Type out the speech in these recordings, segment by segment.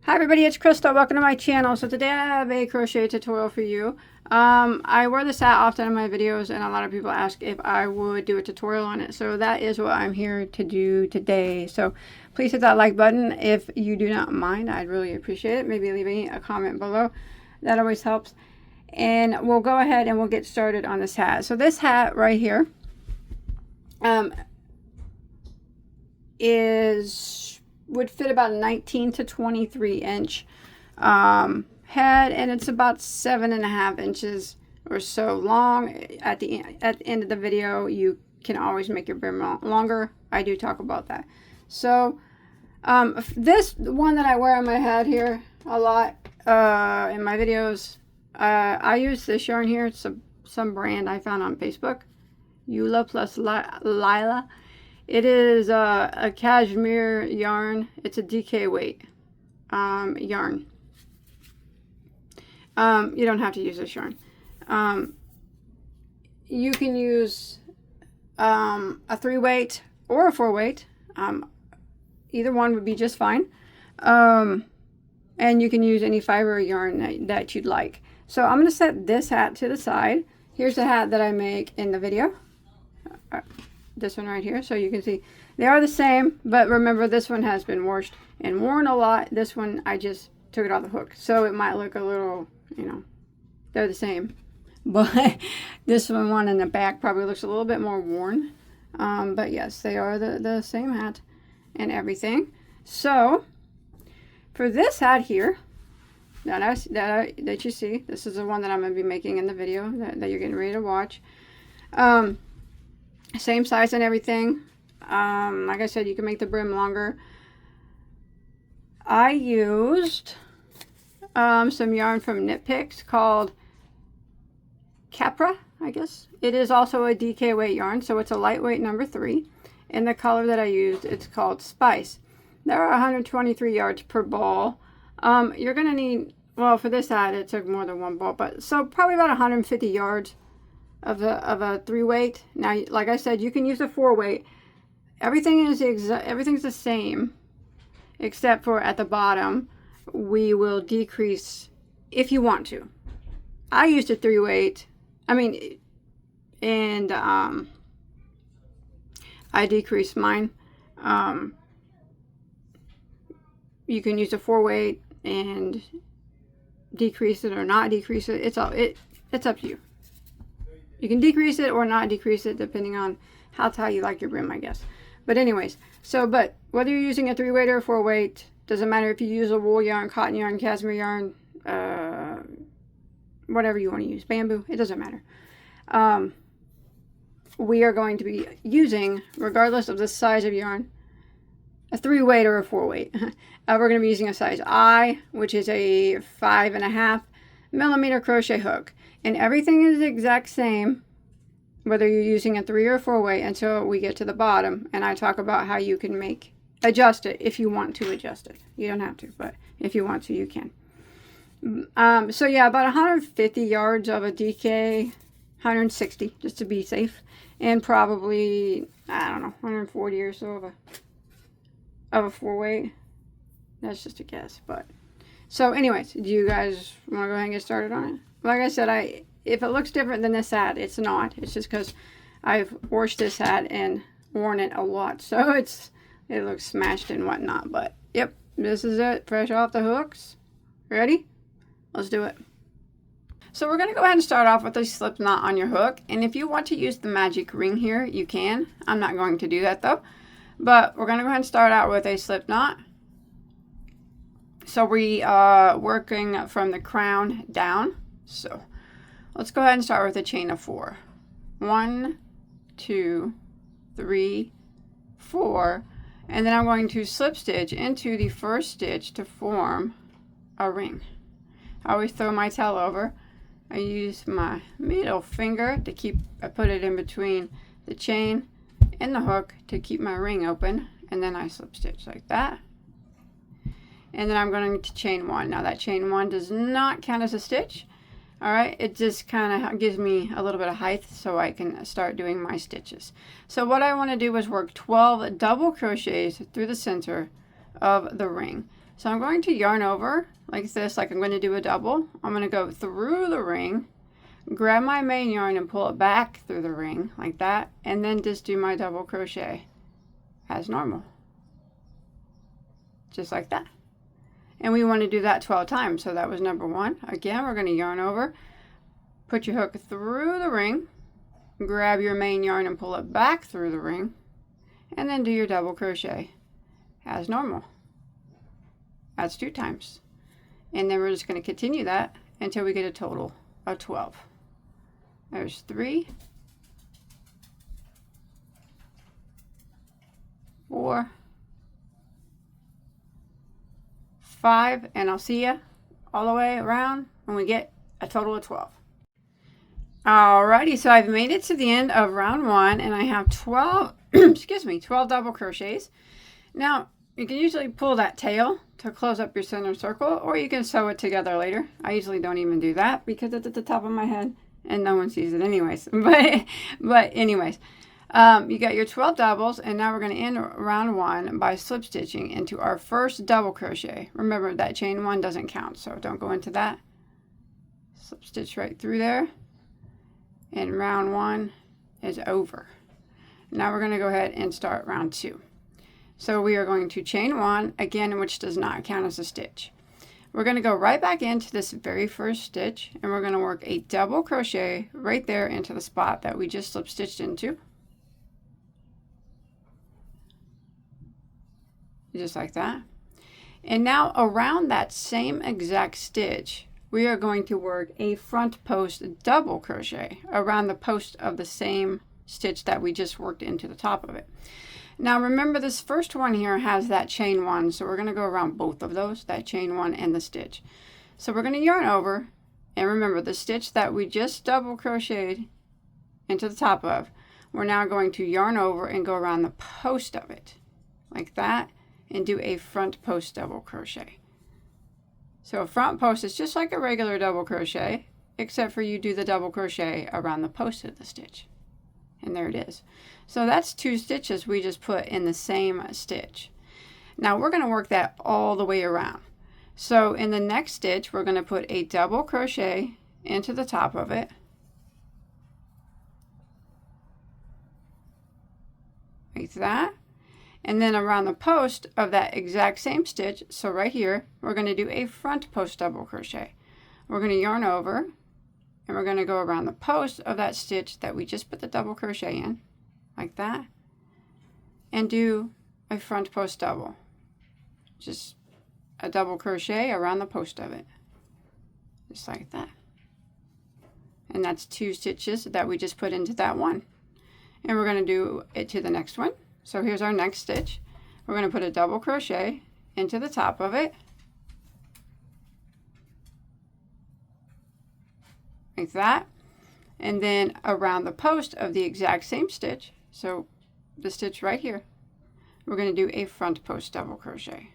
Hi everybody, it's Krista. Welcome to my channel. So today I have a crochet tutorial for you. I wear this hat often in my videos and a lot of people ask if I would do a tutorial on it. So that is what I'm here to do today. So please hit that like button if you do not mind. I'd really appreciate it. Maybe leaving a comment below. That always helps. And we'll go ahead and we'll get started on this hat. So this hat right here would fit about a 19 to 23 inch head, and it's about 7.5 inches or so long. At the end of the video, you can always make your brim longer. I do talk about that. So this one that I wear on my head here a lot in my videos, I use this yarn here. It's some brand I found on Facebook, Eula plus Lila. It is a cashmere yarn. It's a DK weight yarn. You don't have to use this yarn. You can use a 3 weight or a 4 weight. Either one would be just fine. And you can use any fiber yarn that you'd like. So I'm going to set this hat to the side. Here's the hat that I make in the video. This one right here, so you can see they are the same, but remember this one has been washed and worn a lot. This one I just took it off the hook, so it might look a little, they're the same, but this one in the back probably looks a little bit more worn. But yes, they are the same hat and everything. So for this hat here that you see, this is the one that I'm going to be making in the video that you're getting ready to watch. Same size and everything. Like I said, you can make the brim longer. I used some yarn from Knit Picks called Capra, I guess. It is also a DK weight yarn, so it's a lightweight number 3. And the color that I used, it's called Spice. There are 123 yards per ball. You're going to need, well, for this hat, it took more than one ball, but so probably about 150 yards of a 3 weight. Now, like I said, you can use a 4 weight. Everything's the same, except for at the bottom we will decrease if you want to. I used a 3 weight. I decreased mine. You can use a 4 weight and decrease it or not decrease it. It's up to you. You can decrease it or not decrease it depending on how tight you like your brim, I guess. But anyways, but whether you're using a 3 weight or a 4 weight, doesn't matter if you use a wool yarn, cotton yarn, cashmere yarn, whatever you want to use, bamboo, it doesn't matter. We are going to be using, regardless of the size of yarn, a 3 weight or a 4 weight. We're going to be using a size I, which is a 5.5 millimeter crochet hook. And everything is the exact same, whether you're using a 3 or 4 weight, until we get to the bottom. And I talk about how you can adjust it if you want to adjust it. You don't have to, but if you want to, you can. So yeah, about 150 yards of a DK, 160 just to be safe. And probably, I don't know, 140 or so of a 4 weight. That's just a guess, but. So anyways, do you guys want to go ahead and get started on it? Like I said, if it looks different than this hat, it's not. It's just because I've washed this hat and worn it a lot. So it looks smashed and whatnot. But yep, this is it. Fresh off the hooks. Ready? Let's do it. So we're going to go ahead and start off with a slip knot on your hook. And if you want to use the magic ring here, you can. I'm not going to do that though. But we're going to go ahead and start out with a slip knot. So we are working from the crown down. So let's go ahead and start with a chain of 4. 1, 2, 3, 4, and then I'm going to slip stitch into the first stitch to form a ring. I always throw my tail over. I use my middle finger to I put it in between the chain and the hook to keep my ring open, and then I slip stitch like that. And then I'm going to chain 1. Now that chain 1 does not count as a stitch. Alright, it just kind of gives me a little bit of height so I can start doing my stitches. So what I want to do is work 12 double crochets through the center of the ring. So I'm going to yarn over like this, like I'm going to do a double. I'm going to go through the ring, grab my main yarn and pull it back through the ring like that, and then just do my double crochet as normal, just like that. And we want to do that 12 times. So that was number 1. Again, we're going to yarn over, put your hook through the ring, grab your main yarn and pull it back through the ring, and then do your double crochet as normal. That's 2 times. And then we're just going to continue that until we get a total of 12. There's 3, 4, 5, and I'll see you all the way around when we get a total of 12. Alrighty, so I've made it to the end of round 1 and I have 12 excuse me, 12 double crochets. Now you can usually pull that tail to close up your center circle, or you can sew it together later. I usually don't even do that because it's at the top of my head and no one sees it anyways. But anyways, you got your 12 doubles, and now we're going to end round 1 by slip stitching into our first double crochet. Remember that chain 1 doesn't count, so don't go into that. Slip stitch right through there, and round 1 is over. Now we're going to go ahead and start round 2. So we are going to chain 1 again, which does not count as a stitch. We're going to go right back into this very first stitch, and we're going to work a double crochet right there into the spot that we just slip stitched into, just like that. And now around that same exact stitch, we are going to work a front post double crochet around the post of the same stitch that we just worked into the top of it. Now remember, this first one here has that chain 1, so we're going to go around both of those, that chain 1 and the stitch. So we're going to yarn over, and remember the stitch that we just double crocheted into the top of, we're now going to yarn over and go around the post of it like that and do a front post double crochet. So a front post is just like a regular double crochet, except for you do the double crochet around the post of the stitch. And there it is. So that's 2 stitches we just put in the same stitch. Now we're going to work that all the way around. So in the next stitch, we're going to put a double crochet into the top of it, like that. And then around the post of that exact same stitch, so right here, we're going to do a front post double crochet. We're going to yarn over, and we're going to go around the post of that stitch that we just put the double crochet in, like that, and do a front post double. Just a double crochet around the post of it, just like that. And that's 2 stitches that we just put into that one. And we're going to do it to the next one. So here's our next stitch. We're going to put a double crochet into the top of it, like that, and then around the post of the exact same stitch, so the stitch right here, we're going to do a front post double crochet.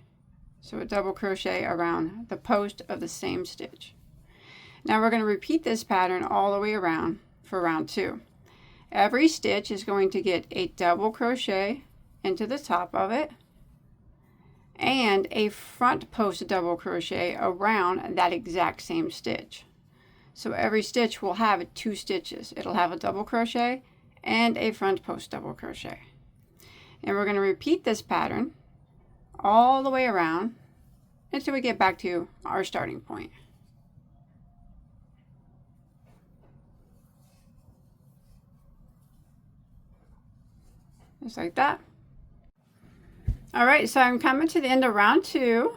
So a double crochet around the post of the same stitch. Now we're going to repeat this pattern all the way around for round 2. Every stitch is going to get a double crochet into the top of it and a front post double crochet around that exact same stitch. So every stitch will have 2 stitches. It'll have a double crochet and a front post double crochet. And we're going to repeat this pattern all the way around until we get back to our starting point. Just like that. All right, so I'm coming to the end of round 2.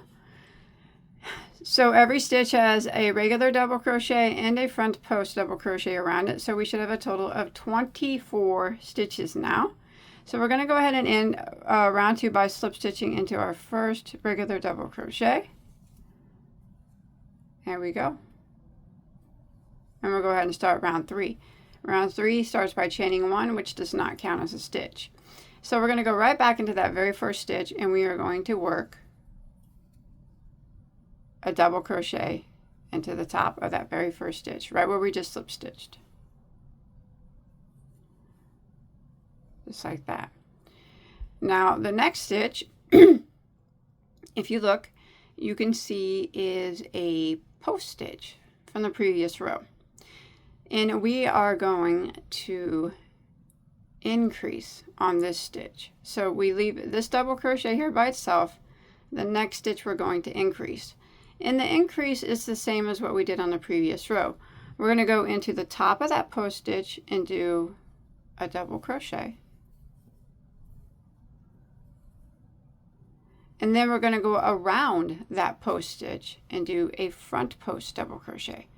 So every stitch has a regular double crochet and a front post double crochet around it. So we should have a total of 24 stitches now. So we're going to go ahead and end round 2 by slip stitching into our first regular double crochet. There we go. And we'll go ahead and start round 3. Round 3 starts by chaining 1, which does not count as a stitch. So we're going to go right back into that very first stitch, and we are going to work a double crochet into the top of that very first stitch, right where we just slip stitched. Just like that. Now the next stitch, if you look, you can see is a post stitch from the previous row. And we are going to increase on this stitch. So we leave this double crochet here by itself. The next stitch we're going to increase. And the increase is the same as what we did on the previous row. We're going to go into the top of that post stitch and do a double crochet. And then we're going to go around that post stitch and do a front post double crochet.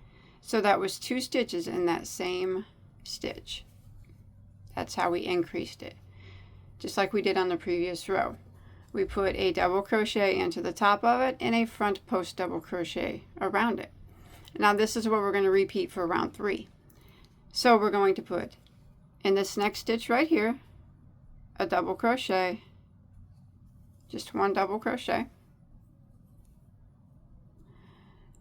So that was 2 stitches in that same stitch. That's how we increased it. Just like we did on the previous row. We put a double crochet into the top of it and a front post double crochet around it. Now this is what we're going to repeat for round 3. So we're going to put in this next stitch right here a double crochet, just 1 double crochet.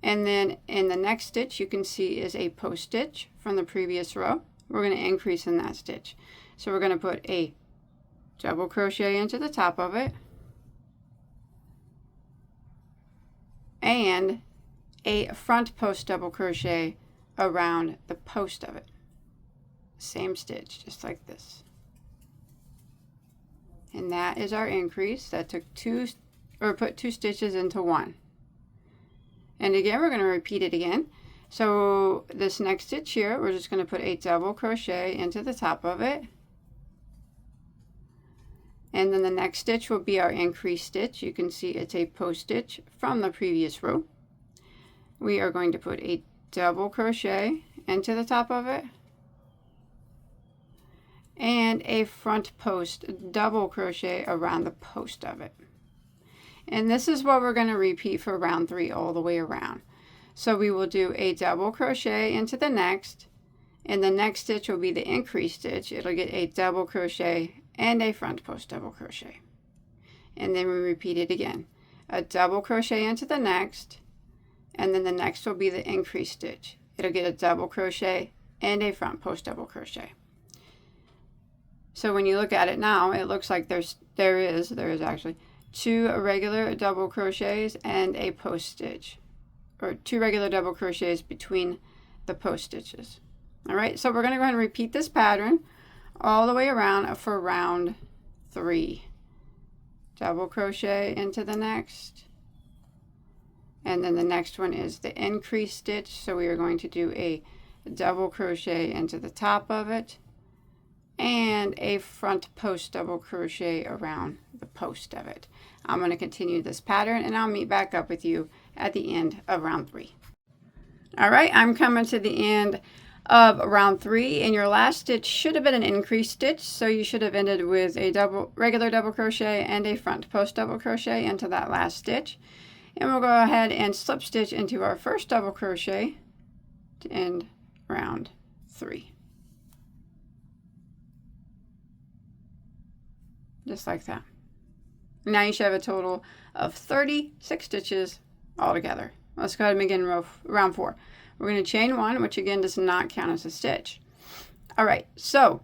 And then in the next stitch you can see is a post stitch from the previous row. We're going to increase in that stitch. So we're going to put a double crochet into the top of it and a front post double crochet around the post of it. Same stitch, just like this. And that is our increase. That took put 2 stitches into 1. And again, we're going to repeat it again. So this next stitch here, we're just going to put a double crochet into the top of it. And then the next stitch will be our increase stitch. You can see it's a post stitch from the previous row. We are going to put a double crochet into the top of it and a front post double crochet around the post of it. And this is what we're going to repeat for round 3 all the way around. So we will do a double crochet into the next, and the next stitch will be the increase stitch. It'll get a double crochet and a front post double crochet. And then we repeat it again. A double crochet into the next, and then the next will be the increase stitch. It'll get a double crochet and a front post double crochet. So when you look at it now, it looks like there is actually 2 regular double crochets and a post stitch, or 2 regular double crochets between the post stitches. All right, so we're going to go ahead and repeat this pattern all the way around for round 3. Double crochet into the next, and then the next one is the increase stitch. So we are going to do a double crochet into the top of it and a front post double crochet around the post of it. I'm going to continue this pattern and I'll meet back up with you at the end of round 3. All right, I'm coming to the end of round 3, and your last stitch should have been an increase stitch, so you should have ended with a regular double crochet and a front post double crochet into that last stitch. And we'll go ahead and slip stitch into our first double crochet to end round 3. Just like that. Now you should have a total of 36 stitches all together. Let's go ahead and begin round 4. We're going to chain 1, which again does not count as a stitch. All right, so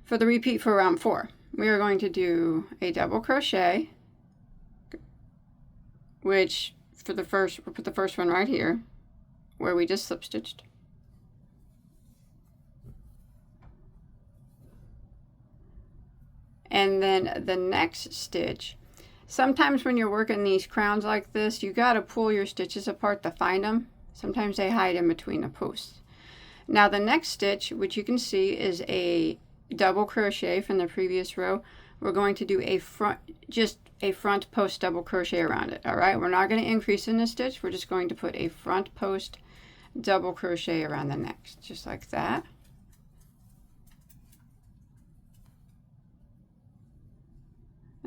for the repeat for round 4, we are going to do a double crochet, which for the first, we'll put the first one right here where we just slip stitched. And then the next stitch, sometimes when you're working these crowns like this, you got to pull your stitches apart to find them. Sometimes they hide in between the posts. Now the next stitch, which you can see is a double crochet from the previous row, we're going to do just a front post double crochet around it. All right, we're not going to increase in this stitch. We're just going to put a front post double crochet around the next, just like that.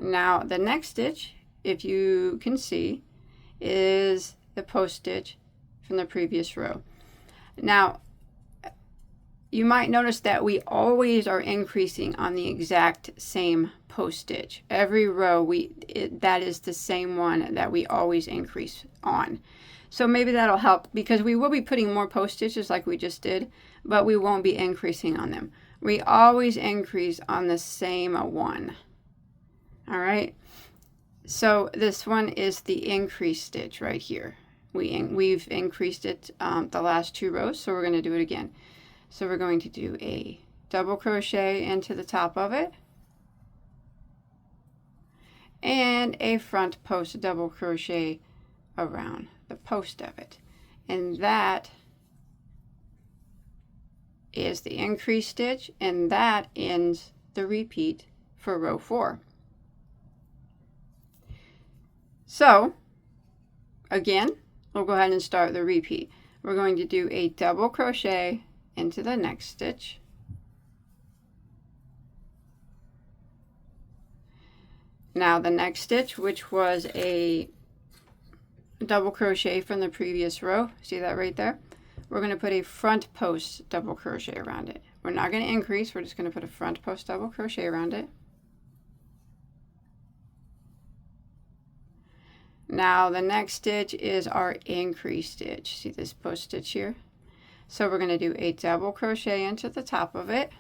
Now the next stitch, if you can see, is the post stitch from the previous row. Now you might notice that we always are increasing on the exact same post stitch. Every row that is the same one that we always increase on. So maybe that'll help, because we will be putting more post stitches like we just did, but we won't be increasing on them. We always increase on the same one. All right, So this one is the increase stitch right here. We've increased it the last 2 rows, so we're going to do it again. So we're going to do a double crochet into the top of it and a front post double crochet around the post of it. And that is the increase stitch, and that ends the repeat for row 4. So again, we'll go ahead and start the repeat. We're going to do a double crochet into the next stitch, now the next stitch, which was a double crochet from the previous row, see that right there, we're going to put a front post double crochet around it. We're not going to increase, we're just going to put a front post double crochet around it. Now the next stitch is our increase stitch. See this post stitch here? So we're going to do a double crochet into the top of it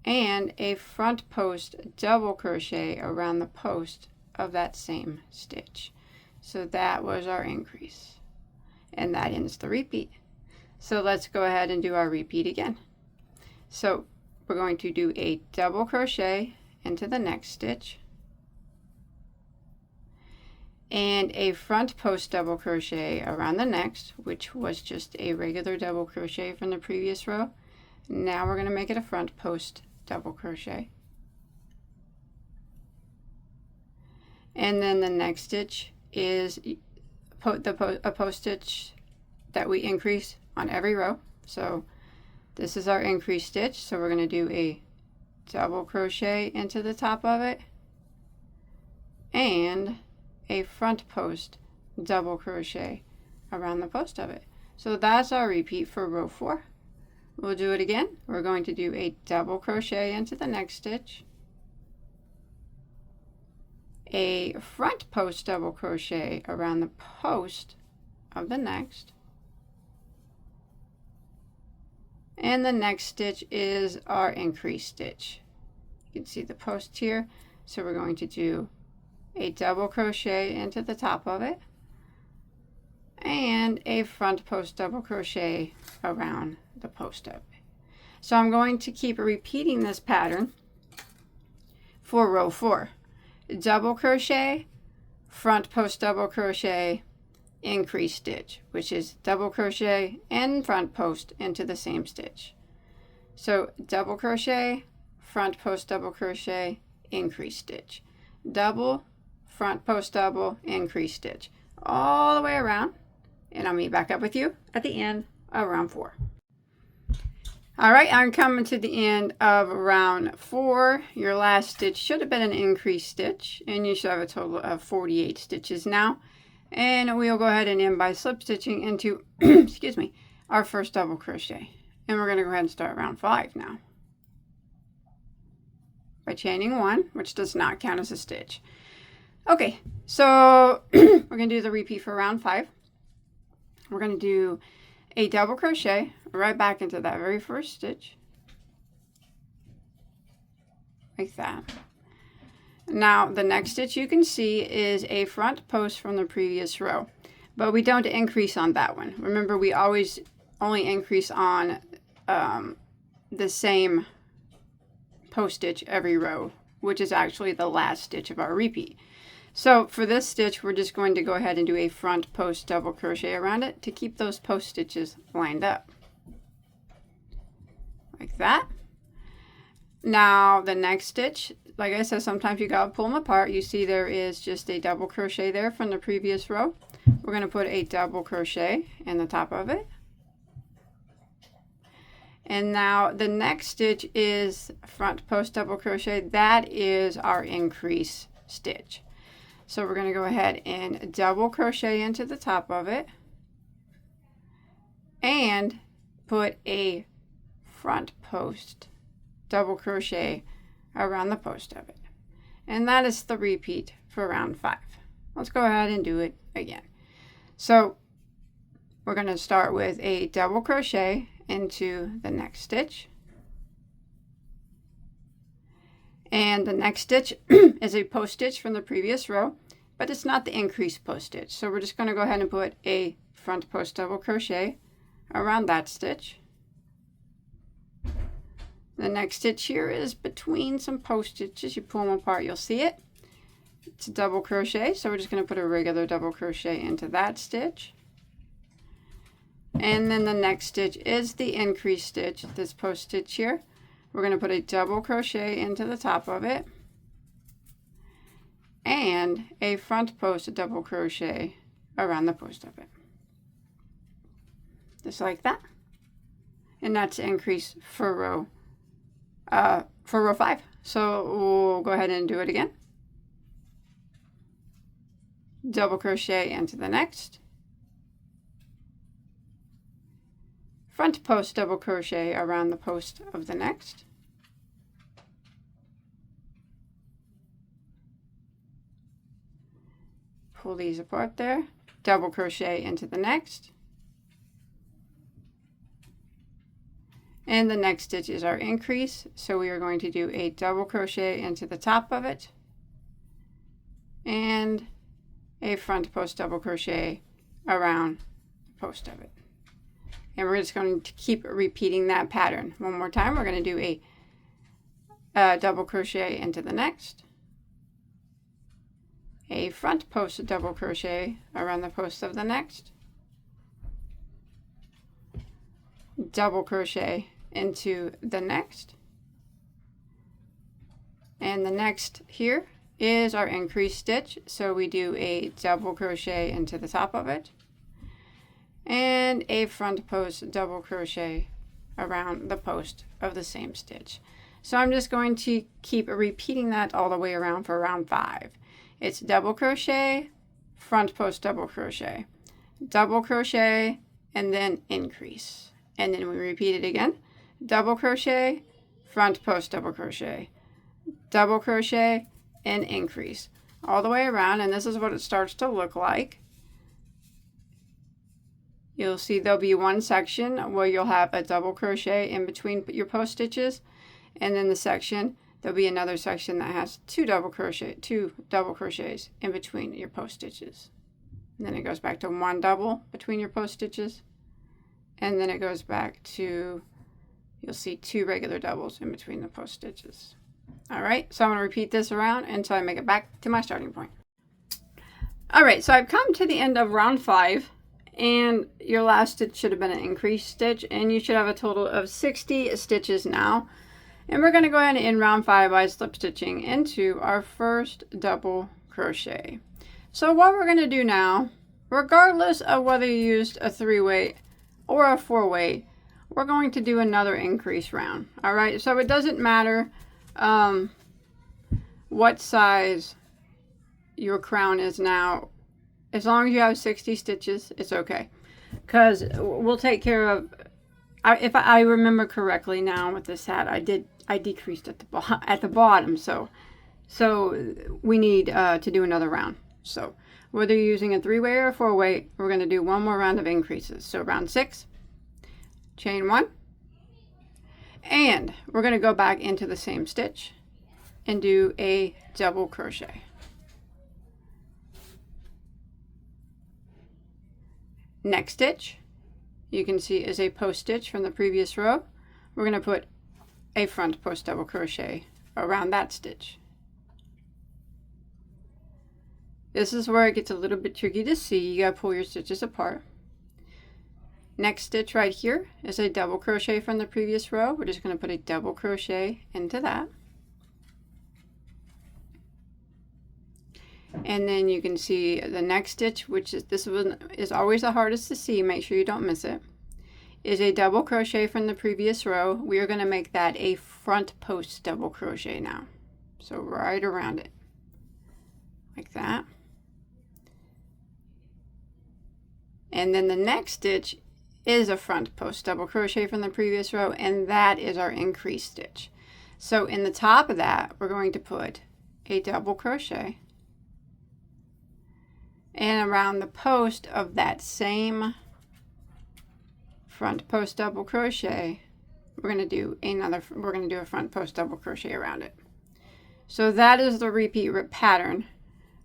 and a front post double crochet around the post of that same stitch. So that was our increase, and that ends the repeat. So let's go ahead and do our repeat again. So we're going to do a double crochet into the next stitch and a front post double crochet around the next, which was just a regular double crochet from the previous row. Now we're going to make it a front post double crochet, and then the next stitch is a post stitch that we increase on every row. So this is our increase stitch, so we're going to do a double crochet into the top of it and a front post double crochet around the post of it. So that's our repeat for row 4. We'll do it again. We're going to do a double crochet into the next stitch, a front post double crochet around the post of the next, and the next stitch is our increase stitch. You can see the post here, so we're going to do a double crochet into the top of it and a front post double crochet around the post of it. So I'm going to keep repeating this pattern for row 4. Double crochet, front post double crochet, increase stitch, which is double crochet and front post into the same stitch. So double crochet, front post double crochet, increase stitch, double, front post double, increase stitch, all the way around, and I'll meet back up with you at the end of round 4. All right, I'm coming to the end of round 4. Your last stitch should have been an increase stitch, and you should have a total of 48 stitches now. And we'll go ahead and end by slip stitching into excuse me, our first double crochet. And we're going to go ahead and start round 5 now by chaining 1, which does not count as a stitch. Okay, so we're going to do the repeat for round 5. We're going to do a double crochet right back into that very first stitch, like that. Now the next stitch you can see is a front post from the previous row, but we don't increase on that one. Remember, we always only increase on the same post stitch every row, which is actually the last stitch of our repeat. So for this stitch, we're just going to go ahead and do a front post double crochet around it to keep those post stitches lined up, like that. Now the next stitch, like I said, sometimes you gotta pull them apart. You see there is just a double crochet there from the previous row. We're going to put a double crochet in the top of it. And now the next stitch is front post double crochet. That is our increase stitch. So we're going to go ahead and double crochet into the top of it and put a front post double crochet around the post of it. And that is the repeat for round 5. Let's go ahead and do it again. So we're going to start with a double crochet into the next stitch And the next stitch is a post stitch from the previous row, but it's not the increased post stitch. So we're just going to go ahead and put a front post double crochet around that stitch. The next stitch here is between some post stitches. You pull them apart, you'll see it. It's a double crochet, so we're just going to put a regular double crochet into that stitch. And then the next stitch is the increased stitch, this post stitch here. We're going to put a double crochet into the top of it and a front post double crochet around the post of it. Just like that. And that's increase for row 5. So we'll go ahead and do it again. Double crochet into the next. Front post double crochet around the post of the next. Pull these apart there. Double crochet into the next. And the next stitch is our increase, so we are going to do a double crochet into the top of it and a front post double crochet around the post of it. And we're just going to keep repeating that pattern. One more time, we're going to do a double crochet into the next, a front post double crochet around the post of the next, double crochet into the next, and the next here is our increased stitch, so we do a double crochet into the top of it and a front post double crochet around the post of the same stitch. So I'm just going to keep repeating that all the way around for round 5. It's double crochet, front post double crochet, double crochet, and then increase. And then we repeat it again. Double crochet, front post double crochet, double crochet, and increase. All the way around, and this is what it starts to look like. You'll see there'll be one section where you'll have a double crochet in between your post stitches, and then the section, there'll be another section that has two double crochets in between your post stitches. And then it goes back to one double between your post stitches, and then it goes back to, you'll see 2 regular doubles in between the post stitches. All right, so I'm going to repeat this around until I make it back to my starting point. All right, so I've come to the end of round 5, and your last stitch should have been an increased stitch, and you should have a total of 60 stitches now. And we're going to go ahead and end round 5 by slip stitching into our first double crochet. So what we're going to do now, regardless of whether you used a 3-weight or a 4-weight, we're going to do another increase round. All right, so it doesn't matter what size your crown is now. As long as you have 60 stitches, it's okay, because we'll take care of, if I remember correctly now with this hat, I decreased at the bottom, so we need to do another round. So whether you're using a 3-weight or a 4-weight, we're going to do one more round of increases. So round 6, chain 1, and we're going to go back into the same stitch and do a double crochet. Next stitch, you can see, is a post stitch from the previous row. We're going to put a front post double crochet around that stitch. This is where it gets a little bit tricky to see. You got to pull your stitches apart. Next stitch right here is a double crochet from the previous row. We're just going to put a double crochet into that. And then you can see the next stitch, which is, this one is always the hardest to see, make sure you don't miss it, is a double crochet from the previous row. We are going to make that a front post double crochet now. So right around it, like that. And then the next stitch is a front post double crochet from the previous row, and that is our increased stitch. So in the top of that, we're going to put a double crochet, and around the post of that same front post double crochet, we're going to do a front post double crochet around it. So that is the repeat pattern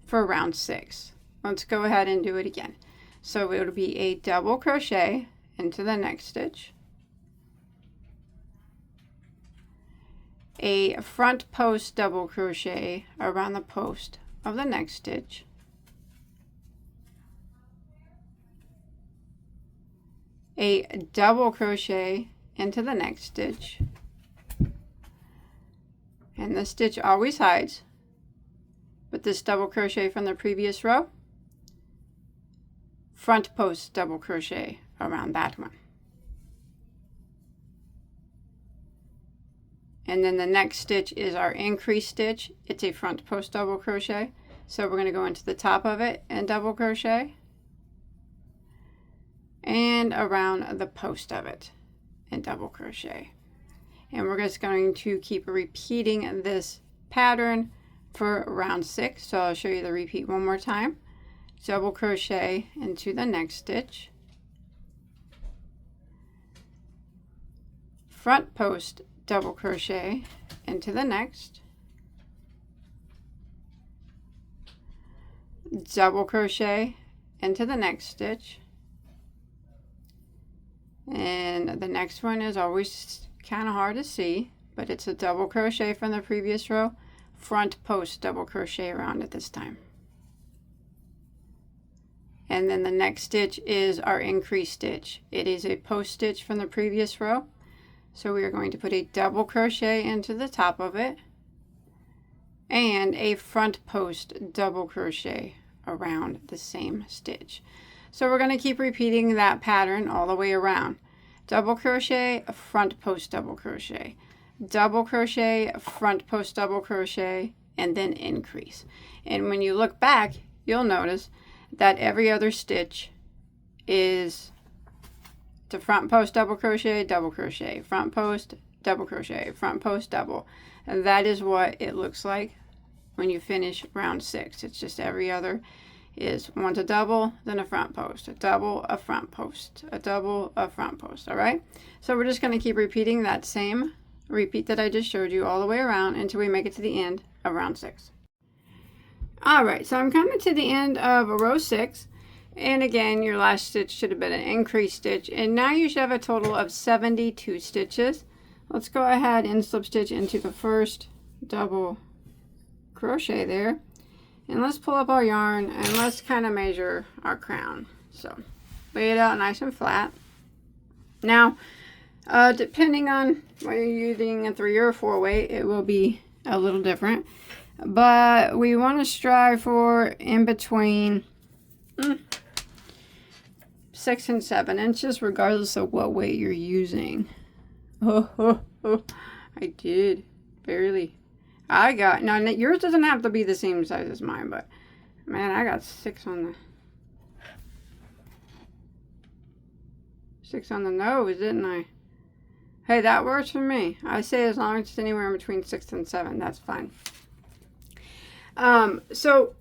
for round 6. Let's go ahead and do it again. So it'll be a double crochet into the next stitch, a front post double crochet around the post of the next stitch, a double crochet into the next stitch, and the stitch always hides, but this double crochet from the previous row, front post double crochet around that one. And then the next stitch is our increase stitch. It's a front post double crochet. So we're going to go into the top of it and double crochet, and around the post of it and double crochet. And we're just going to keep repeating this pattern for round 6. So I'll show you the repeat one more time. Double crochet into the next stitch, front post double crochet into the next, double crochet into the next stitch, and the next one is always kind of hard to see, but it's a double crochet from the previous row, front post double crochet around it this time. And then the next stitch is our increase stitch. It is a post stitch from the previous row. So we are going to put a double crochet into the top of it and a front post double crochet around the same stitch. So we're going to keep repeating that pattern all the way around. Double crochet, front post double crochet, double crochet, front post double crochet, and then increase. And when you look back, you'll notice that every other stitch is the front post double crochet, front post double crochet, front post double. And that is what it looks like when you finish round 6. It's just every other is one's a double, then a front post, a double, a front post, a double, a front post. All right, so we're just going to keep repeating that same repeat that I just showed you all the way around until we make it to the end of round 6. All right, so I'm coming to the end of row 6, and again your last stitch should have been an increase stitch, and now you should have a total of 72 stitches. Let's go ahead and slip stitch into the first double crochet there, and let's pull up our yarn and let's kind of measure our crown. So lay it out nice and flat. Now depending on whether you're using a 3 or a 4 weight, it will be a little different. But we want to strive for in between 6 and 7 inches, regardless of what weight you're using. Oh, I did. Barely. I got, now yours doesn't have to be the same size as mine, but man, I got 6 on the nose, didn't I? Hey, that works for me. I say as long as it's anywhere in between 6 and 7, that's fine. So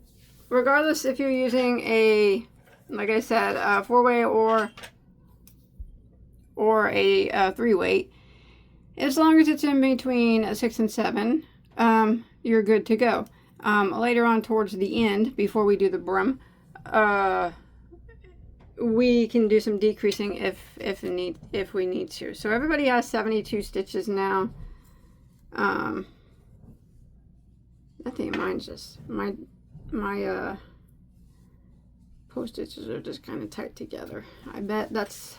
regardless if you're using a, like I said, a 4-weight or a 3-weight, as long as it's in between 6 and 7, you're good to go. Later on towards the end, before we do the brim, we can do some decreasing if we need to. So everybody has 72 stitches now. I think mine's just my post stitches are just kind of tight together. I bet that's,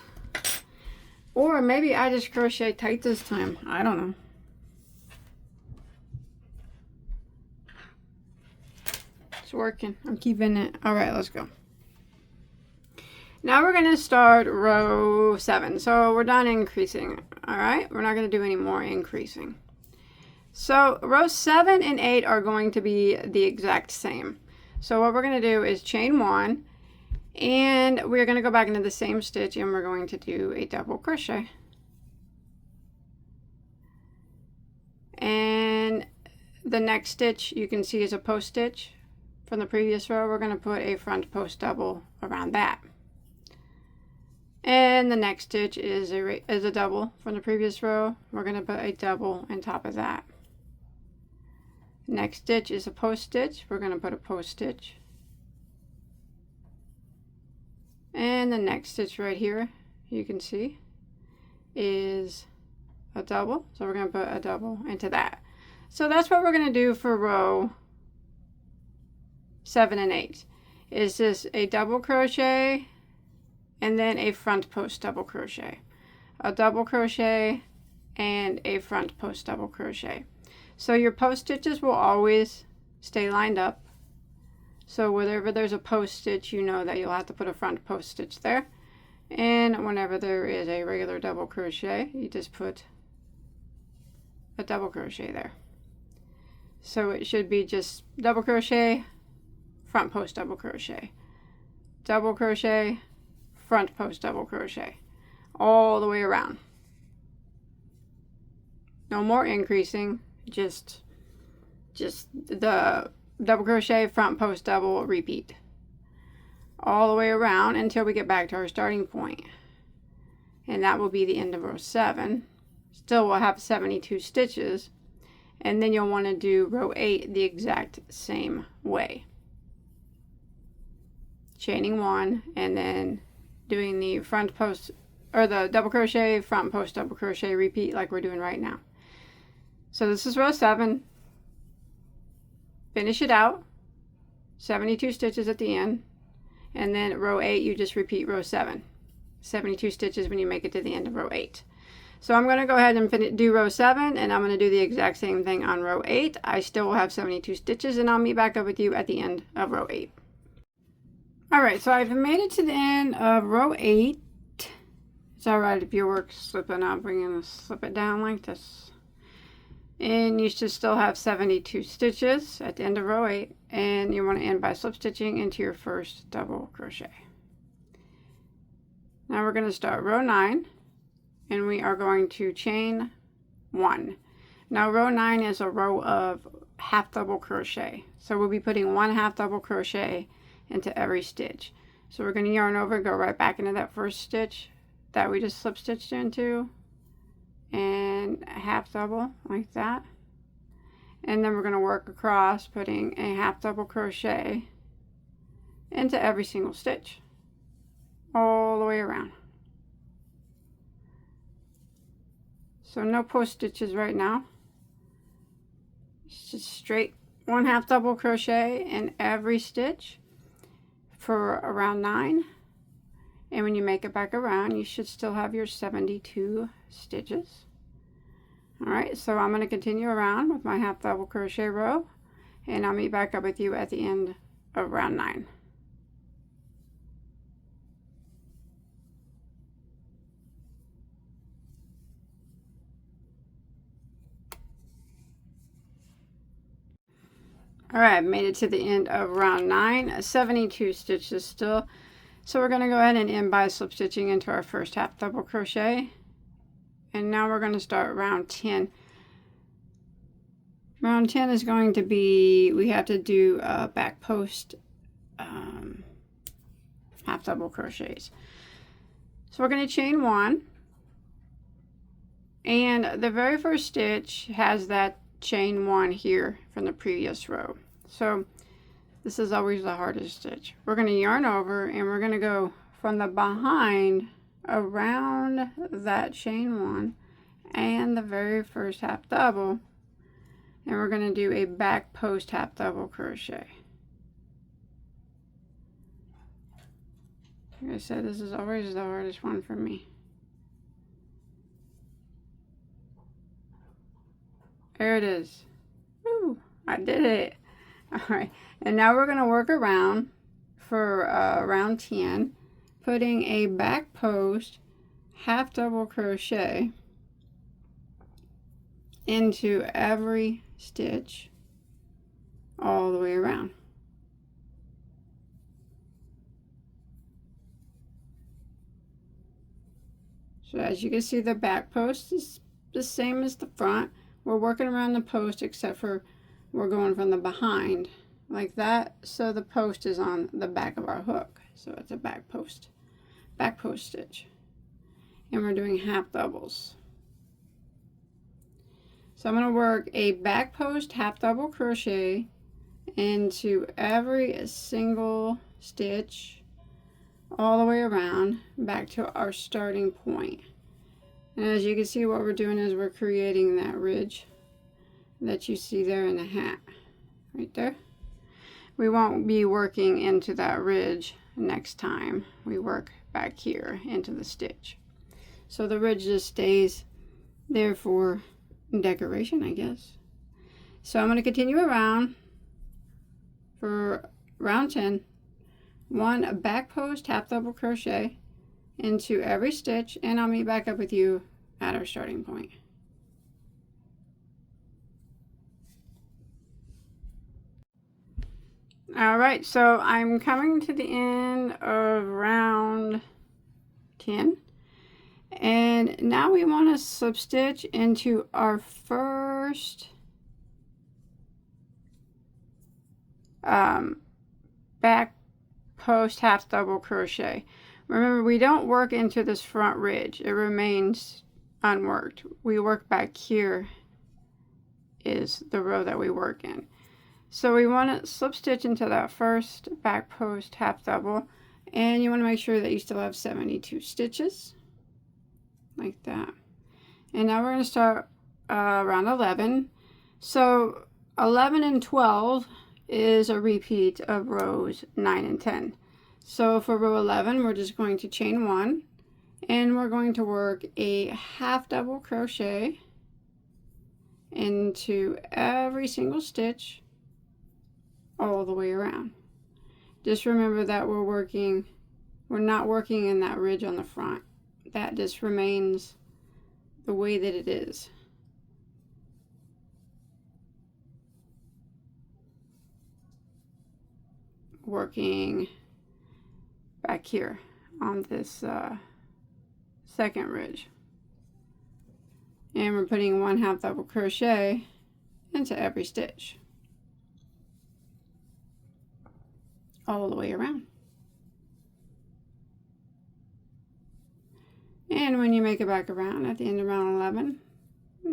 or maybe I just crochet tight this time. I don't know. It's working. I'm keeping it. All right, let's go. Now we're going to start row 7. So we're done increasing. All right, we're not going to do any more increasing. So row 7 and 8 are going to be the exact same. So what we're going to do is chain 1, and we're going to go back into the same stitch, and we're going to do a double crochet. And the next stitch you can see is a post stitch from the previous row. We're going to put a front post double around that. And the next stitch is a double from the previous row. We're going to put a double on top of that. Next stitch is a post stitch. We're going to put a post stitch. And the next stitch right here, you can see, is a double. So we're going to put a double into that. So that's what we're going to do for row 7 and 8. Is just a double crochet and then a front post double crochet. A double crochet and a front post double crochet. So your post stitches will always stay lined up. So whenever there's a post stitch, you know that you'll have to put a front post stitch there. And whenever there is a regular double crochet, you just put a double crochet there. So it should be just double crochet, front post double crochet, double crochet, front post double crochet, all the way around. No more increasing, just the double crochet, front post double, repeat all the way around until we get back to our starting point. And that will be the end of row 7. Still will have 72 stitches, and then you'll want to do row 8 the exact same way. Chaining 1 and then doing the front post or the double crochet, front post double crochet, repeat like we're doing right now. So this is row 7. Finish it out, 72 stitches at the end, and then row 8 you just repeat row 7, 72 stitches when you make it to the end of row 8. So I'm going to go ahead and do row 7, and I'm going to do the exact same thing on row 8. I still will have 72 stitches, and I'll meet back up with you at the end of row 8. Alright, so I've made it to the end of row 8. It's alright if your work's slipping out, slip it down like this. And you should still have 72 stitches at the end of row 8, and you want to end by slip stitching into your first double crochet. Now we're going to start row 9, and we are going to chain 1. Now row 9 is a row of half double crochet, so we'll be putting 1 half double crochet into every stitch. So we're going to yarn over, go right back into that first stitch that we just slip stitched into, and a half double like that, and then we're going to work across putting a half double crochet into every single stitch all the way around. So no post stitches right now, it's just straight 1 half double crochet in every stitch for around 9. And when you make it back around, you should still have your 72 stitches. Alright, so I'm going to continue around with my half double crochet row, and I'll meet back up with you at the end of round 9. Alright, I've made it to the end of round 9, 72 stitches still. So we're going to go ahead and end by slip stitching into our first half double crochet. And now we're going to start round 10. Round 10 is going to be, we have to do back post half double crochets. So we're going to chain 1. And the very first stitch has that chain 1 here from the previous row. So this is always the hardest stitch. We're going to yarn over, and we're going to go from the behind around that chain 1 and the very first half double, and we're going to do a back post half double crochet. Like I said, this is always the hardest one for me. There it is. Woo, I did it. Alright, and now we're going to work around for round 10, putting a back post half double crochet into every stitch all the way around. So as you can see, the back post is the same as the front. We're working around the post, except for we're going from the behind like that, so the post is on the back of our hook. So it's a back post stitch, and we're doing half doubles. So I'm going to work a back post half double crochet into every single stitch all the way around back to our starting point. And as you can see, what we're doing is we're creating that ridge that you see there in the hat right there. We won't be working into that ridge next time we work back here into the stitch. So the ridge just stays there for decoration, I guess. So I'm going to continue around for round 10. One back post half double crochet into every stitch, and I'll meet back up with you at our starting point. Alright, so I'm coming to the end of round 10, and now we want to substitch into our first back post half double crochet. Remember, we don't work into this front ridge, it remains unworked. We work back here is the row that we work in. So we want to slip stitch into that first back post half double, and you want to make sure that you still have 72 stitches like that. And now we're going to start around 11. So 11 and 12 is a repeat of rows 9 and 10. So for row 11, we're just going to chain 1, and we're going to work a half double crochet into every single stitch all the way around. Just remember that we're not working in that ridge on the front. That just remains the way that it is. Working back here on this second ridge. And we're putting one half double crochet into every stitch all the way around. And when you make it back around at the end of round 11,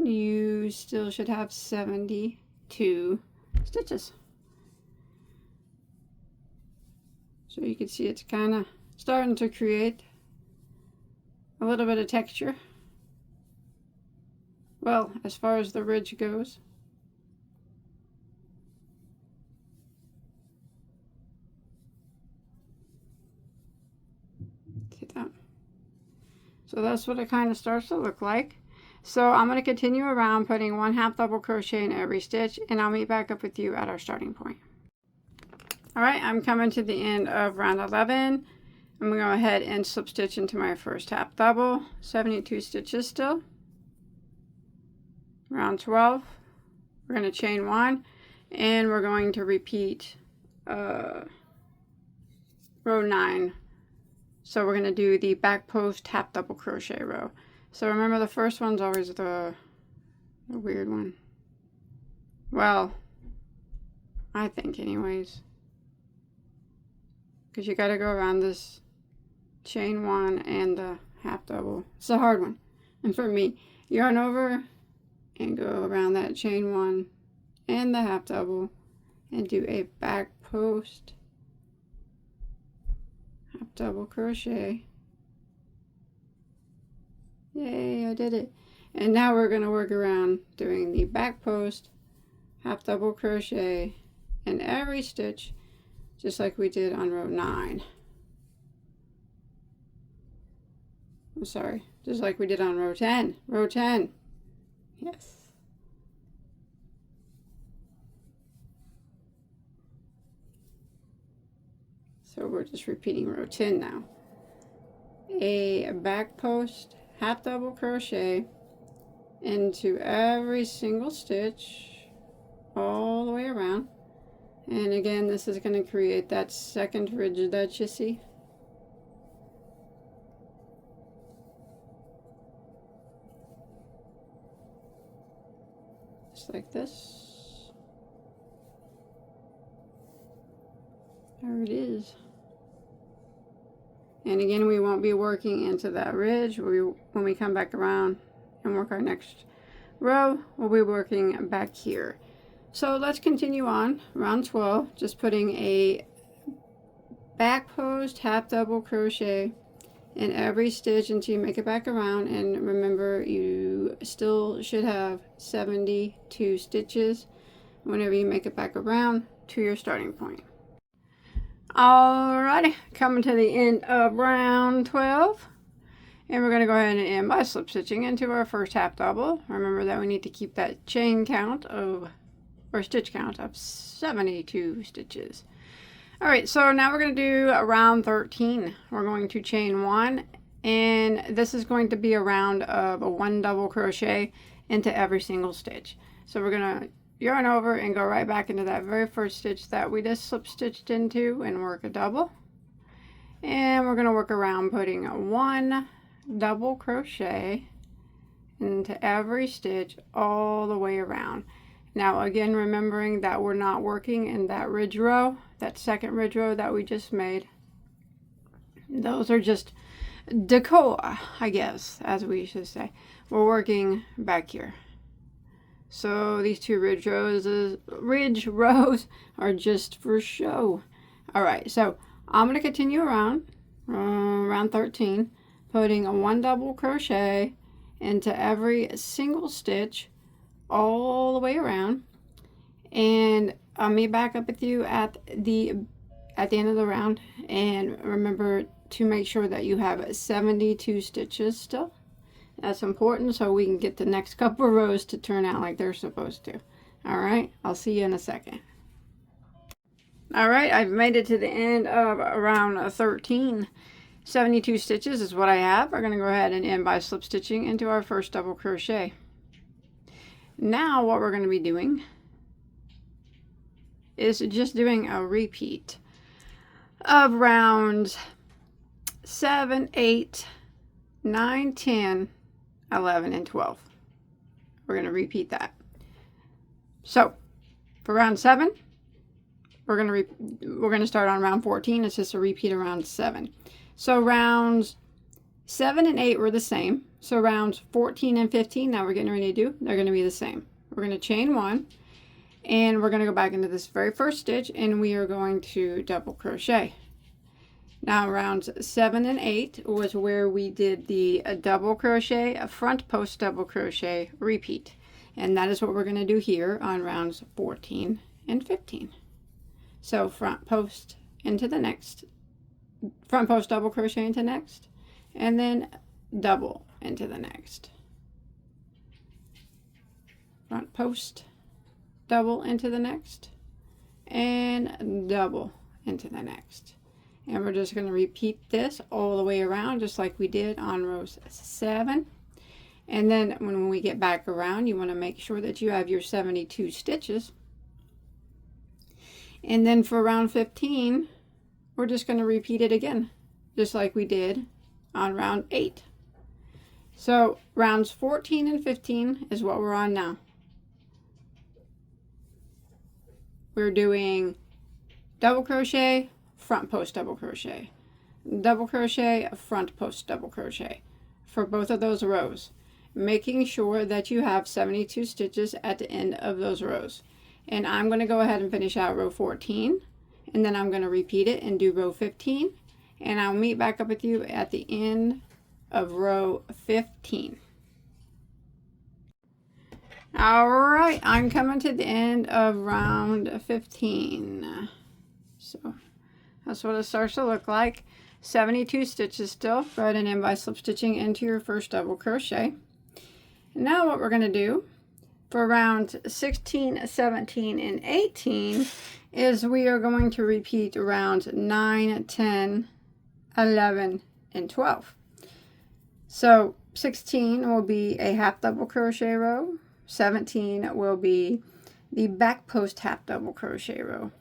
you still should have 72 stitches. So you can see it's kind of starting to create a little bit of texture. Well, as far as the ridge goes. See that? So that's what it kind of starts to look like. So I'm going to continue around putting one half double crochet in every stitch, and I'll meet back up with you at our starting point. Alright, I'm coming to the end of round 11. I'm going to go ahead and slip stitch into my first half double, 72 stitches still. Round 12, we're going to chain 1, and we're going to repeat row 9. So we're going to do the back post half double crochet row. So remember, the first one's always the weird one. Well, I think anyways. Because you got to go around this chain 1 and the half double. It's a hard one. And for me, yarn over and go around that chain 1 and the half double and do a back post half double crochet. Yay, I did it. And now we're going to work around doing the back post half double crochet in every stitch, just like we did on row 9. I'm sorry, just like we did on row 10. Row 10. Yes. So we're just repeating row 10 now. A back post half double crochet into every single stitch all the way around. And again, this is going to create that second ridge that you see. Just like this. There it is. And again, we won't be working into that ridge when we come back around and work our next row, we'll be working back here. So let's continue on round 12, just putting a back post half double crochet in every stitch until you make it back around. And remember, you still should have 72 stitches whenever you make it back around to your starting point. Alrighty, coming to the end of round 12, and we're going to go ahead and end by slip stitching into our first half double. Remember that we need to keep that chain count of, or stitch count of 72 stitches. Alright, so now we're going to do round 13. We're going to chain 1, and this is going to be a round of a 1 double crochet into every single stitch. So we're going to yarn over and go right back into that very first stitch that we just slip stitched into and work a double. And we're going to work around putting 1 double crochet into every stitch all the way around. Now again, remembering that we're not working in that ridge row, that second ridge row that we just made. Those are just decor, I guess, as we should say. We're working back here. So these two ridge rows are just for show. Alright, so I'm going to continue around round 13, putting a 1 double crochet into every single stitch all the way around, and I'll meet back up with you at the end of the round. And remember to make sure that you have 72 stitches still. That's important so we can get the next couple of rows to turn out like they're supposed to. Alright, I'll see you in a second. Alright, I've made it to the end of round 13. 72 stitches is what I have. We're going to go ahead and end by slip stitching into our first double crochet. Now what we're going to be doing is just doing a repeat of rounds 7, 8, 9, 10, 11, and 12. We're going to repeat that. So for round 7, we're going to start on round 14. It's just a repeat of round 7. So rounds 7 and 8 were the same. So rounds 14 and 15, now we're getting ready to do, they're going to be the same. We're going to chain 1, and we're going to go back into this very first stitch, and we are going to double crochet. Now rounds 7 and 8 was where we did the double crochet, a front post double crochet repeat. And that is what we're going to do here on rounds 14 and 15. So front post into the next, front post double crochet into next, and then double into the next. Front post, double into the next, and double into the next. And we're just going to repeat this all the way around, just like we did on rows 7. And then when we get back around, you want to make sure that you have your 72 stitches. And then for round 15, we're just going to repeat it again, just like we did on round 8. So rounds 14 and 15 is what we're on now. We're doing double crochet, front post double crochet, double crochet, front post double crochet for both of those rows, making sure that you have 72 stitches at the end of those rows. And I'm going to go ahead and finish out row 14, and then I'm going to repeat it and do row 15, and I'll meet back up with you at the end of row 15. Alright, I'm coming to the end of round 15. So that's what it starts to look like. 72 stitches still. Go ahead and end by slip stitching into your first double crochet. Now what we're going to do for rounds 16, 17, and 18 is we are going to repeat rounds 9, 10, 11, and 12. So 16 will be a half double crochet row. 17 will be the back post half double crochet row.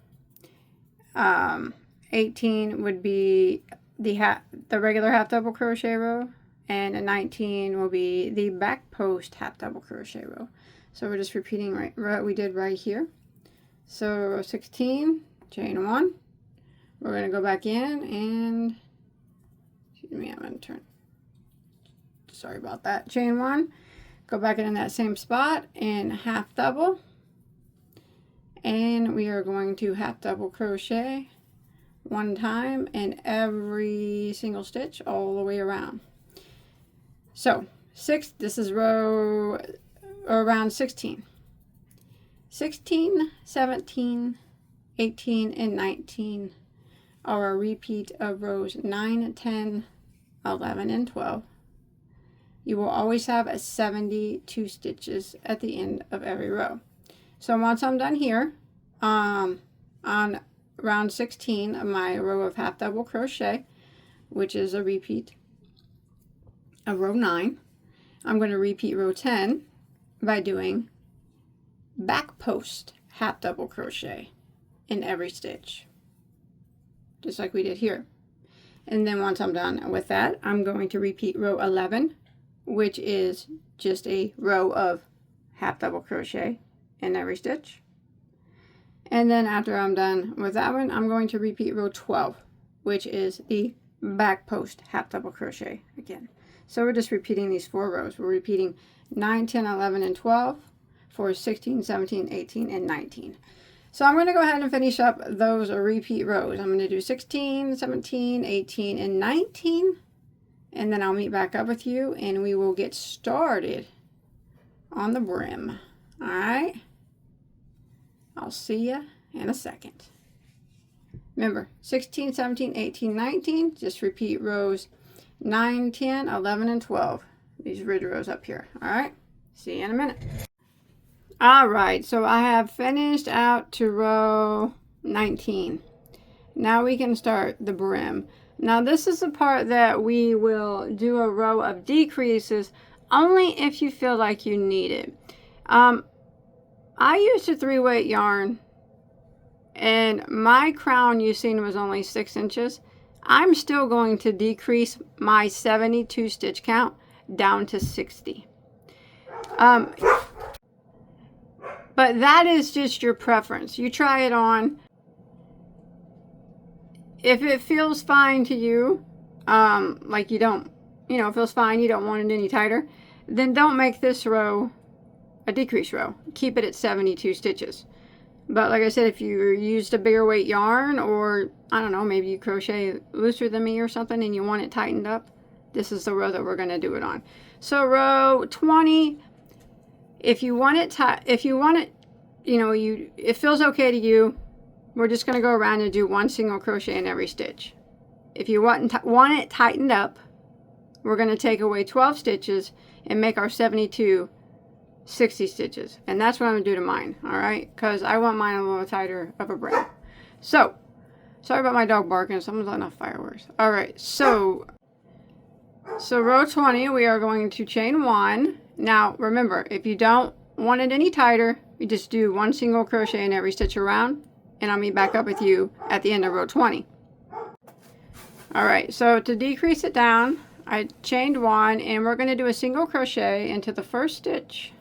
18 would be the regular half double crochet row, and 19 will be the back post half double crochet row. So we're just repeating right what we did right here. So row 16, chain 1. We're going to go back in and, excuse me, I'm going to turn, sorry about that, chain 1, Go back in that same spot and half double, and we are going to half double crochet one time in every single stitch all the way around. So this is row around 16. 16, 17, 18, and 19 are a repeat of rows 9, 10, 11, and 12. You will always have 72 stitches at the end of every row. So once I'm done here, on round 16 of my row of half double crochet, which is a repeat of row 9, I'm going to repeat row 10 by doing back post half double crochet in every stitch, just like we did here. And then once I'm done with that, I'm going to repeat row 11, which is just a row of half double crochet in every stitch. And then after I'm done with that one, I'm going to repeat row 12, which is the back post half double crochet again. So we're just repeating these 4 rows. We're repeating 9, 10, 11, and 12 for 16, 17, 18, and 19. So I'm going to go ahead and finish up those repeat rows. I'm going to do 16, 17, 18, and 19. And then I'll meet back up with you and we will get started on the brim. All right? I'll see you in a second. Remember, 16, 17, 18, 19, just repeat rows 9, 10, 11, and 12. These ridge rows up here. All right? See you in a minute. All right, so I have finished out to row 19. Now we can start the brim. Now this is the part that we will do a row of decreases only if you feel like you need it. I used a 3-weight yarn and my crown you seen was only 6 inches. I'm still going to decrease my 72 stitch count down to 60. But that is just your preference. You try it on. If it feels fine to you, like you don't, it feels fine, you don't want it any tighter, then don't make this row a decrease row. Keep it at 72 stitches. But like I said, if you used a bigger weight yarn, or I don't know, maybe you crochet looser than me or something and you want it tightened up, this is the row that we're going to do it on. So row 20, if you want it it feels okay to you, we're just going to go around and do 1 single crochet in every stitch. If you want it tightened up, we're going to take away 12 stitches and make our 72 60 stitches. And that's what I'm going to do to mine, all right? Because I want mine a little tighter of a brim. So, sorry about my dog barking. Someone's letting off fireworks. All right, so row 20, we are going to chain 1. Now, remember, if you don't want it any tighter, you just do 1 single crochet in every stitch around, and I'll meet back up with you at the end of row 20. All right, so to decrease it down, I chained 1, and we're going to do a single crochet into the first stitch,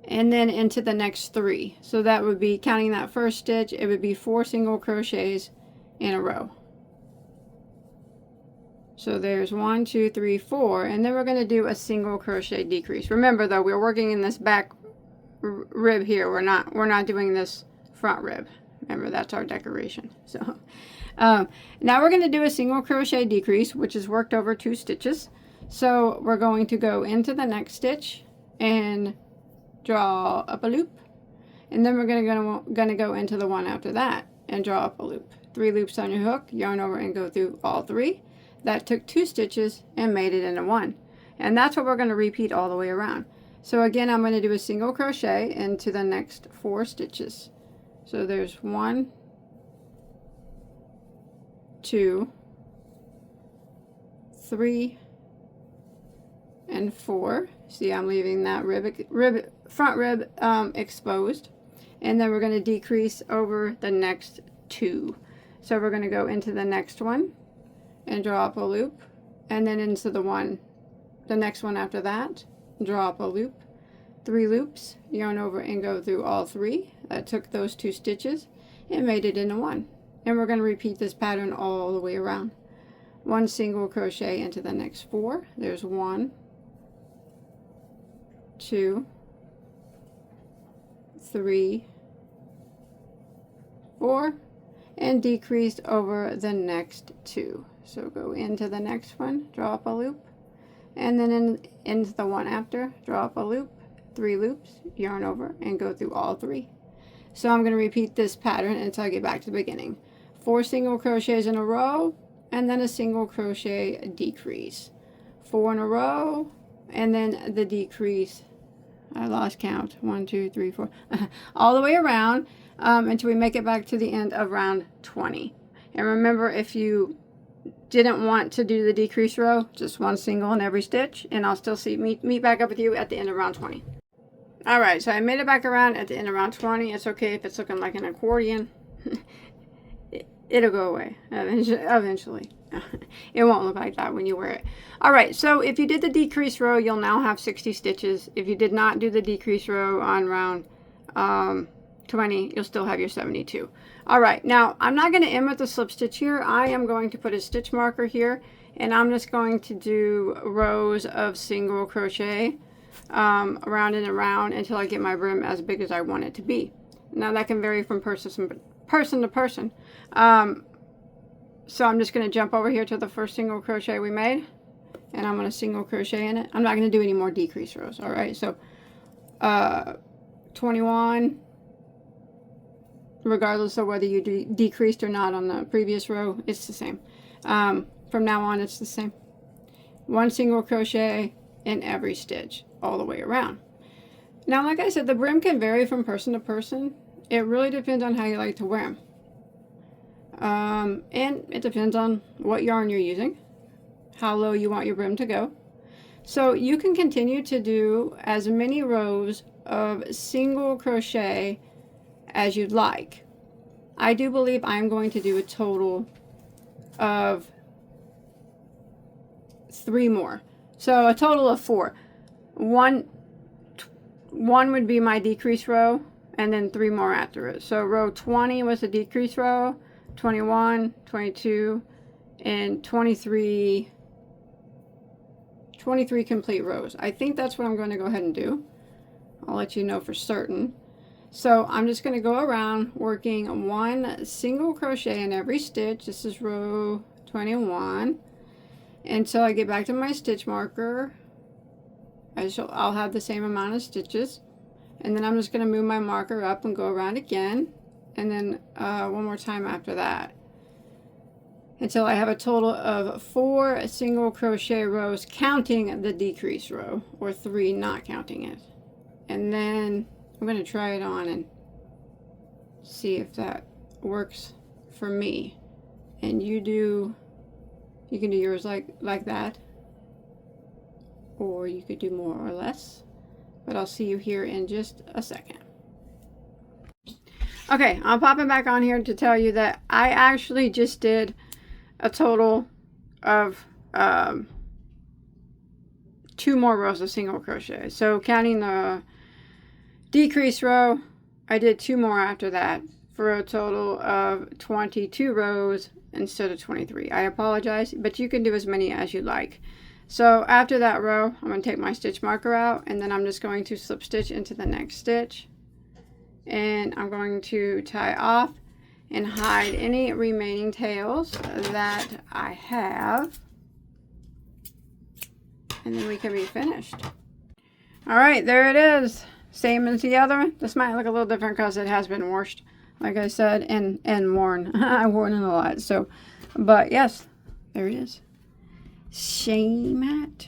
and then into the next 3. So that would be, counting that first stitch, it would be 4 single crochets in a row. So there's 1, 2, 3, 4, and then we're going to do a single crochet decrease. Remember though, we're working in this back rib here. We're not doing this front rib. Remember, that's our decoration. So now we're going to do a single crochet decrease, which is worked over 2 stitches. So we're going to go into the next stitch and draw up a loop, and then we're going to go into the one after that and draw up a loop. 3 loops on your hook, yarn over and go through all 3. That took 2 stitches and made it into 1, and that's what we're going to repeat all the way around. So again, I'm going to do a single crochet into the next 4 stitches. So there's 1, 2, 3, and 4. See, I'm leaving that front rib exposed, and then we're going to decrease over the next 2. So we're going to go into the next one and draw up a loop, and then into the next one after that, draw up a loop, 3 loops, yarn over and go through all 3. That took those 2 stitches and made it into 1. And we're going to repeat this pattern all the way around. 1 single crochet into the next 4. There's 1, 2, 3, 4, and decrease over the next 2. So go into the next one, draw up a loop, and then into the one after, draw up a loop, 3 loops, yarn over, and go through all 3. So I'm going to repeat this pattern until I get back to the beginning. 4 single crochets in a row, and then a single crochet decrease. 4 in a row, and then the decrease. I lost count. 1, 2, 3, 4. All the way around until we make it back to the end of round 20. And remember, if you didn't want to do the decrease row, just 1 single in every stitch, and I'll still meet back up with you at the end of round 20. Alright, so I made it back around at the end of round 20. It's okay if it's looking like an accordion. It'll go away eventually. It won't look like that when you wear it. Alright, so if you did the decrease row, you'll now have 60 stitches. If you did not do the decrease row on round 20, you'll still have your 72. Alright, now I'm not going to end with a slip stitch here. I am going to put a stitch marker here, and I'm just going to do rows of single crochet around and around until I get my brim as big as I want it to be. Now that can vary from person to person. So I'm just going to jump over here to the first single crochet we made, and I'm going to single crochet in it. I'm not going to do any more decrease rows. All right, so 21, regardless of whether you decreased or not on the previous row, it's the same. From now on, it's the same. 1 single crochet in every stitch all the way around. Now, like I said, the brim can vary from person to person. It really depends on how you like to wear them. And it depends on what yarn you're using, how low you want your brim to go. So you can continue to do as many rows of single crochet as you'd like. I do believe I'm going to do a total of 3 more. So a total of 4. One would be my decrease row, and then 3 more after it. So row 20 was the decrease row, 21, 22, and 23 complete rows. I think that's what I'm going to go ahead and do. I'll let you know for certain. So I'm just going to go around working 1 single crochet in every stitch. This is row 21 until I get back to my stitch marker. I'll have the same amount of stitches, and then I'm just going to move my marker up and go around again, and then one more time after that until I have a total of 4 single crochet rows counting the decrease row, or 3 not counting it. And then I'm going to try it on and see if that works for me. And you can do yours like that, or you could do more or less, but I'll see you here in just a second. Okay, I'm popping back on here to tell you that I actually just did a total of 2 more rows of single crochet. So counting the decrease row, I did 2 more after that for a total of 22 rows instead of 23. I apologize, but you can do as many as you like. So after that row, I'm going to take my stitch marker out, and then I'm just going to slip stitch into the next stitch, and I'm going to tie off and hide any remaining tails that I have, and then we can be finished. All right, there it is. Same as the other one. This might look a little different because it has been washed, like I said, and worn. I've worn it a lot. So, but yes, there it is. Shame at.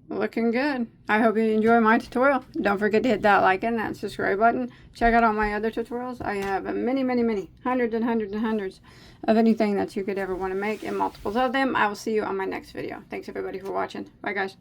Looking good. I hope you enjoy my tutorial. Don't forget to hit that like and that subscribe button. Check out all my other tutorials. I have many, hundreds and hundreds and hundreds of anything that you could ever want to make, and multiples of them. I will see you on my next video. Thanks everybody for watching. Bye guys.